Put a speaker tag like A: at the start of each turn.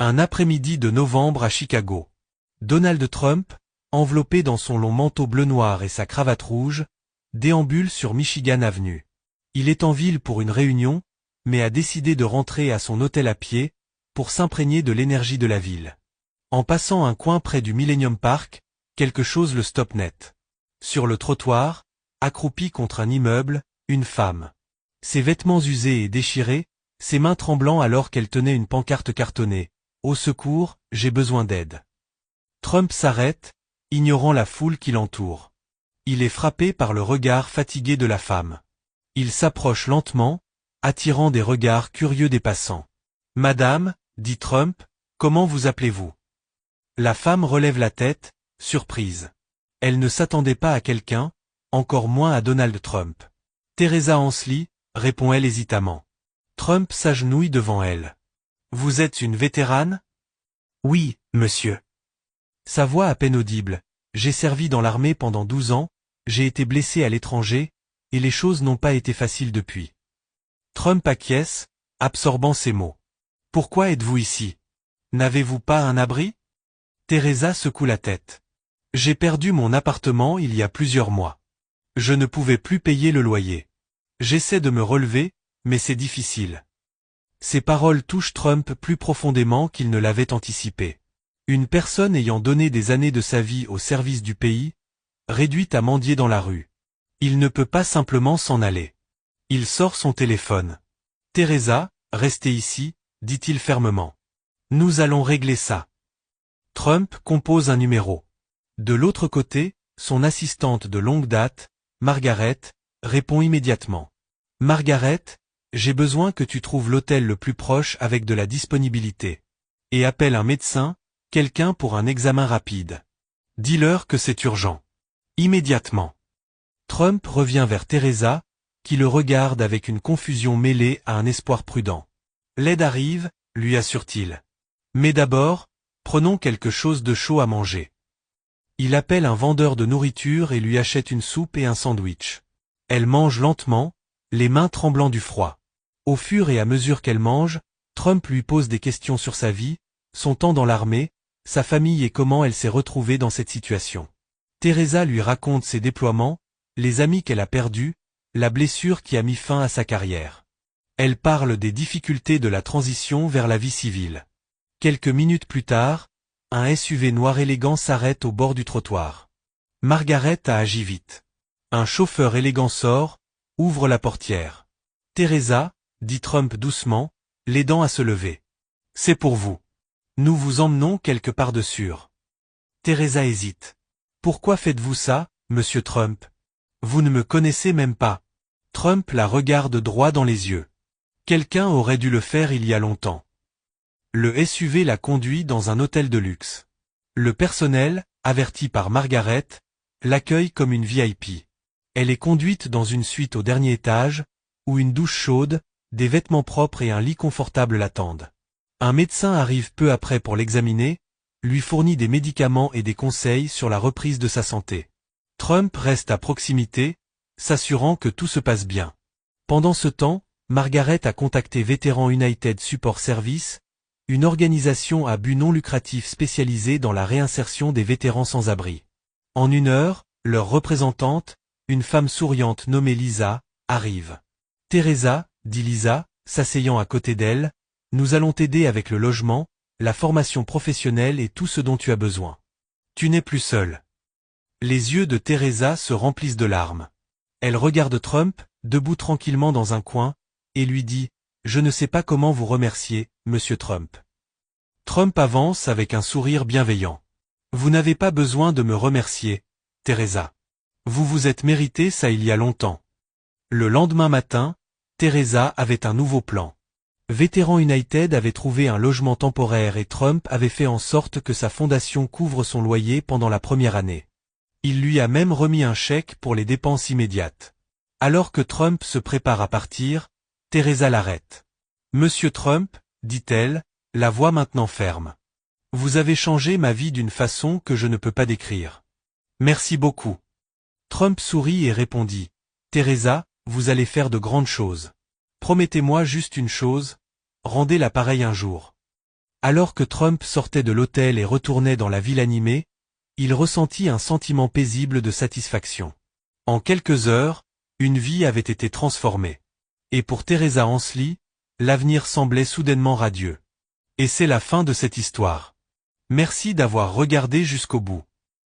A: Un après-midi de novembre à Chicago. Donald Trump, enveloppé dans son long manteau bleu-noir et sa cravate rouge, déambule sur Michigan Avenue. Il est en ville pour une réunion, mais a décidé de rentrer à son hôtel à pied, pour s'imprégner de l'énergie de la ville. En passant un coin près du Millennium Park, quelque chose le stoppe net. Sur le trottoir, accroupie contre un immeuble, une femme. Ses vêtements usés et déchirés, ses mains tremblant alors qu'elle tenait une pancarte cartonnée. Au secours, j'ai besoin d'aide. Trump s'arrête, ignorant la foule qui l'entoure. Il est frappé par le regard fatigué de la femme. Il s'approche lentement, attirant des regards curieux des passants. « Madame, dit Trump, comment vous appelez-vous » La femme relève la tête, surprise. Elle ne s'attendait pas à quelqu'un, encore moins à Donald Trump. « Teresa Ansley, répond-elle hésitamment. Trump s'agenouille devant elle. « Vous êtes une vétérane » ? « Oui, monsieur. » Sa voix à peine audible. « J'ai servi dans l'armée pendant 12 ans, j'ai été blessé à l'étranger, et les choses n'ont pas été faciles depuis. » Trump acquiesce, absorbant ses mots. « Pourquoi êtes-vous ici? N'avez-vous pas un abri » Teresa secoue la tête. « J'ai perdu mon appartement il y a plusieurs mois. Je ne pouvais plus payer le loyer. J'essaie de me relever, mais c'est difficile. » Ces paroles touchent Trump plus profondément qu'il ne l'avait anticipé. Une personne ayant donné des années de sa vie au service du pays, réduite à mendier dans la rue. Il ne peut pas simplement s'en aller. Il sort son téléphone. « Teresa, restez ici, dit-il fermement. Nous allons régler ça. » Trump compose un numéro. De l'autre côté, son assistante de longue date, Margaret, répond immédiatement. « Margaret, j'ai besoin que tu trouves l'hôtel le plus proche avec de la disponibilité. Et appelle un médecin, quelqu'un pour un examen rapide. Dis-leur que c'est urgent. Immédiatement. » Trump revient vers Teresa, qui le regarde avec une confusion mêlée à un espoir prudent. « L'aide arrive, lui assure-t-il. Mais d'abord, prenons quelque chose de chaud à manger. » Il appelle un vendeur de nourriture et lui achète une soupe et un sandwich. Elle mange lentement, les mains tremblant du froid. Au fur et à mesure qu'elle mange, Trump lui pose des questions sur sa vie, son temps dans l'armée, sa famille et comment elle s'est retrouvée dans cette situation. Teresa lui raconte ses déploiements, les amis qu'elle a perdus, la blessure qui a mis fin à sa carrière. Elle parle des difficultés de la transition vers la vie civile. Quelques minutes plus tard, un SUV noir élégant s'arrête au bord du trottoir. Margaret a agi vite. Un chauffeur élégant sort, ouvre la portière. « Teresa, » dit Trump doucement, l'aidant à se lever. « C'est pour vous. Nous vous emmenons quelque part de sûr. » Teresa hésite. « Pourquoi faites-vous ça, monsieur Trump? Vous ne me connaissez même pas. » Trump la regarde droit dans les yeux. Quelqu'un aurait dû le faire il y a longtemps. Le SUV la conduit dans un hôtel de luxe. Le personnel, averti par Margaret, l'accueille comme une VIP. Elle est conduite dans une suite au dernier étage, où une douche chaude, des vêtements propres et un lit confortable l'attendent. Un médecin arrive peu après pour l'examiner, lui fournit des médicaments et des conseils sur la reprise de sa santé. Trump reste à proximité, s'assurant que tout se passe bien. Pendant ce temps, Margaret a contacté Veteran United Support Service, une organisation à but non lucratif spécialisée dans la réinsertion des vétérans sans abri. En 1 heure, leur représentante, une femme souriante nommée Lisa, arrive. « Teresa, » dit Lisa, s'asseyant à côté d'elle, « nous allons t'aider avec le logement, la formation professionnelle et tout ce dont tu as besoin. Tu n'es plus seule. » Les yeux de Teresa se remplissent de larmes. Elle regarde Trump, debout tranquillement dans un coin, et lui dit « Je ne sais pas comment vous remercier, monsieur Trump. » Trump avance avec un sourire bienveillant. « Vous n'avez pas besoin de me remercier, Teresa. Vous vous êtes mérité ça il y a longtemps. » Le lendemain matin, Teresa avait un nouveau plan. Veteran United avait trouvé un logement temporaire et Trump avait fait en sorte que sa fondation couvre son loyer pendant la première année. Il lui a même remis un chèque pour les dépenses immédiates. Alors que Trump se prépare à partir, Teresa l'arrête. « Monsieur Trump, » dit-elle, la voix maintenant ferme. « Vous avez changé ma vie d'une façon que je ne peux pas décrire. Merci beaucoup. » Trump sourit et répondit. « Teresa, vous allez faire de grandes choses. Promettez-moi juste une chose, rendez l'appareil un jour. » Alors que Trump sortait de l'hôtel et retournait dans la ville animée, il ressentit un sentiment paisible de satisfaction. En quelques heures, une vie avait été transformée. Et pour Teresa Hansly, l'avenir semblait soudainement radieux. Et c'est la fin de cette histoire. Merci d'avoir regardé jusqu'au bout.